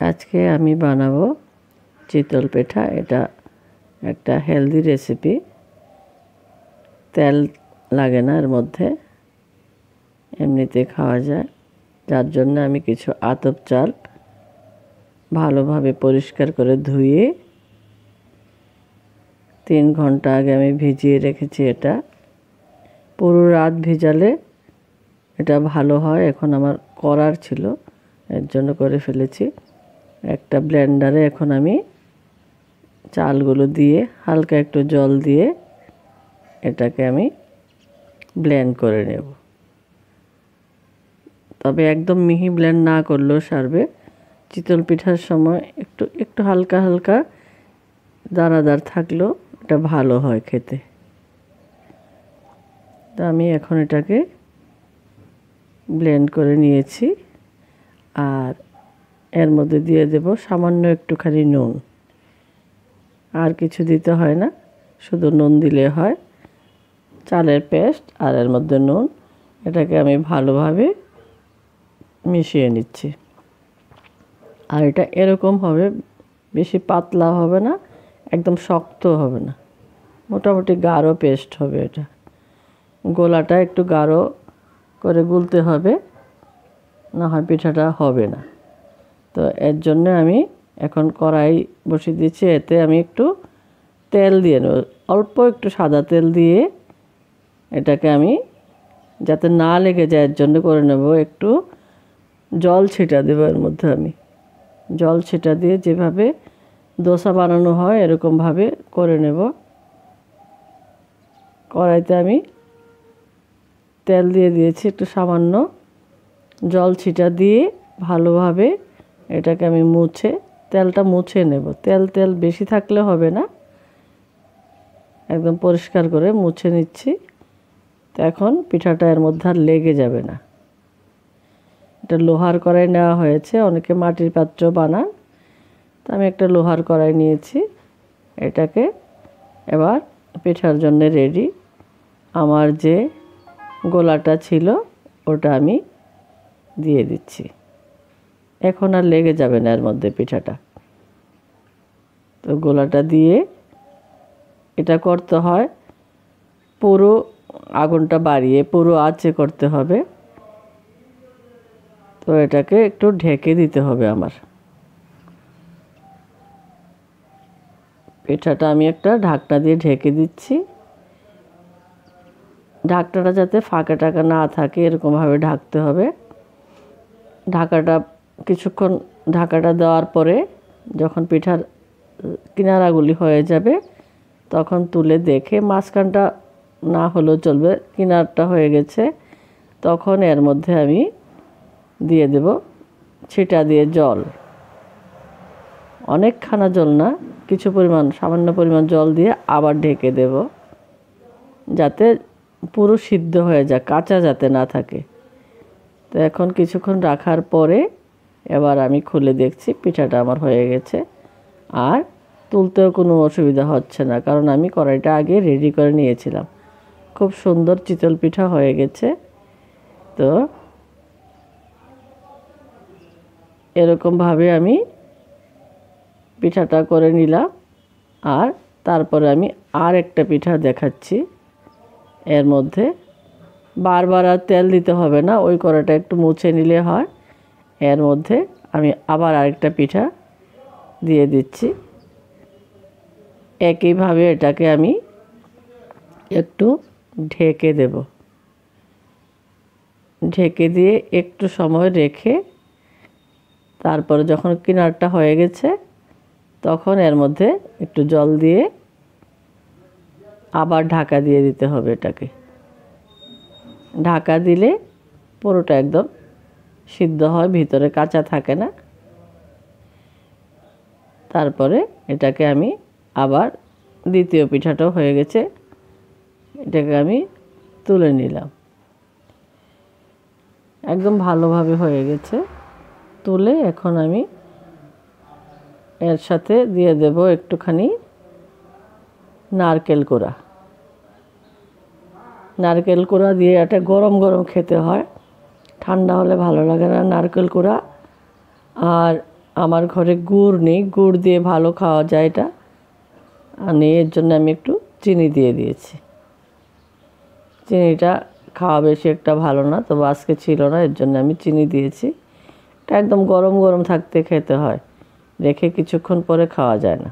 আজকে আমি বানাবো চিতল পিঠা। এটা একটা হেলদি রেসিপি, তেল লাগে না এর মধ্যে, এমনিতে খাওয়া যায়। যার জন্য আমি কিছু আতপ চাল ভালোভাবে পরিষ্কার করে ধুয়ে 3 ঘন্টা আগে আমি ভিজিয়ে রেখেছি। এটা পুরো রাত ভিজালে এটা ভালো হয়। এখন আমার করার ছিল, এর জন্য করে ফেলেছি। একটা ব্লেন্ডারে এখন আমি চালগুলো দিয়ে হালকা একটু জল দিয়ে এটাকে আমি ব্লেন্ড করে নেব। তবে একদম মিহি ব্লেন্ড না করলেও সারবে। চিতল পিঠার সময় একটু একটু হালকা হালকা দানাদার থাকলেও এটা ভালো হয় খেতে। তো আমি এখন এটাকে ব্লেন্ড করে নিয়েছি। আর এর মধ্যে দিয়ে দেব সামান্য একটুখানি নুন। আর কিছু দিতে হয় না, শুধু নুন দিলে হয়। চালের পেস্ট আর এর মধ্যে নুন, এটাকে আমি ভালোভাবে মিশিয়ে নিচ্ছি। আর এটা এরকম হবে, বেশি পাতলা হবে না, একদম শক্ত হবে না, মোটামুটি গাঢ় পেস্ট হবে। এটা গোলাটা একটু গাঢ় করে গুলতে হবে, না হয় পিঠাটা হবে না। তো এর জন্য আমি এখন কড়াই বসিয়ে দিচ্ছি। এতে আমি একটু তেল দিয়ে নেব, অল্প একটু সাদা তেল দিয়ে এটাকে আমি যাতে না লেগে যায় এর জন্য করে নেব। একটু জল ছিটা দেবো এর মধ্যে। আমি জল ছিটা দিয়ে যেভাবে দোসা বানানো হয় এরকমভাবে করে নেব। কড়াইতে আমি তেল দিয়ে দিয়েছি, একটু সামান্য জল ছিটা দিয়ে ভালোভাবে এটাকে আমি তেলটা মুছে নেব। তেল বেশি থাকলে হবে না, একদম পরিষ্কার করে মুছে নিচ্ছি। তো এখন পিঠাটা এর মধ্যে আর লেগে যাবে না। এটা লোহার কড়াই নেওয়া হয়েছে, অনেকে মাটির পাত্র বানান, তো আমি একটা লোহার কড়াই নিয়েছি। এটাকে এবার পিঠার জন্য রেডি। আমার যে গোলাটা ছিল ওটা আমি দিয়ে দিচ্ছি। এখন আর লেগে যাবে না এর মধ্যে পিঠাটা। তো গোলাটা দিয়ে এটা করতে হয় পুরো আগুনটা বাড়িয়ে, পুরো আঁচে করতে হবে। তো এটাকে একটু ঢেকে দিতে হবে আমার। পিঠাটা আমি একটা ঢাকনা দিয়ে ঢেকে দিচ্ছি। ঢাকনাটা যাতে ফাঁকা টাকা না থাকে এরকমভাবে ঢাকতে হবে। কিছুক্ষণ ঢাকাটা দেওয়ার পরে যখন পিঠার কিনারাগুলি হয়ে যাবে তখন তুলে দেখে, মাঝখানটা না হলেও চলবে, কিনারটা হয়ে গেছে, তখন এর মধ্যে আমি দিয়ে দেব ছিটা দিয়ে জল। অনেকখানা জল না, সামান্য পরিমাণ জল দিয়ে আবার ঢেকে দেব, যাতে পুরো সিদ্ধ হয়ে যায়, কাঁচা যাতে না থাকে। তো এখন কিছুক্ষণ রাখার পরে এবার আমি খুলে দেখছি পিঠাটা আমার হয়ে গেছে। আর তুলতেও কোনো অসুবিধা হচ্ছে না, কারণ আমি কড়াইটা আগে রেডি করে নিয়েছিলাম। খুব সুন্দর চিতল পিঠা হয়ে গেছে। তো এরকমভাবে আমি পিঠাটা করে নিলাম। আর তারপরে আমি আর একটা পিঠা দেখাচ্ছি। এর মধ্যে বারবার আর তেল দিতে হবে না, ওই কড়াইটা একটু মুছে নিলে হয়। এর মধ্যে আমি আবার আরেকটা পিঠা দিয়ে দিচ্ছি। একইভাবে এটাকে আমি একটু ঢেকে দেব। ঢেকে দিয়ে একটু সময় রেখে তারপরে যখন কিনারটা হয়ে গেছে তখন এর মধ্যে একটু জল দিয়ে আবার ঢাকা দিয়ে দিতে হবে। এটাকে ঢাকা দিলে পুরোটা একদম সিদ্ধ হয়, ভিতরে কাঁচা থাকে না। তারপরে এটাকে আমি আবার দ্বিতীয় পিঠাটাও হয়ে গেছে, এটাকে আমি তুলে নিলাম। একদম ভালোভাবে হয়ে গেছে। তুলে এখন আমি এর সাথে দিয়ে দেব একটুখানি নারকেল কোড়া। নারকেল কোড়া দিয়ে এটা গরম গরম খেতে হয়, ঠান্ডা হলে ভালো লাগে না নারকেল কোড়া। আর আমার ঘরে গুড় নেই, গুড় দিয়ে ভালো খাওয়া যায় এটা, আর নেই, এর জন্য আমি একটু চিনি দিয়ে দিয়েছি। চিনিটা খাওয়া বেশি একটা ভালো না, তবে আজকে ছিল না, এর জন্য আমি চিনি দিয়েছি। এটা একদম গরম গরম থাকতে খেতে হয়, রেখে কিছুক্ষণ পরে খাওয়া যায় না।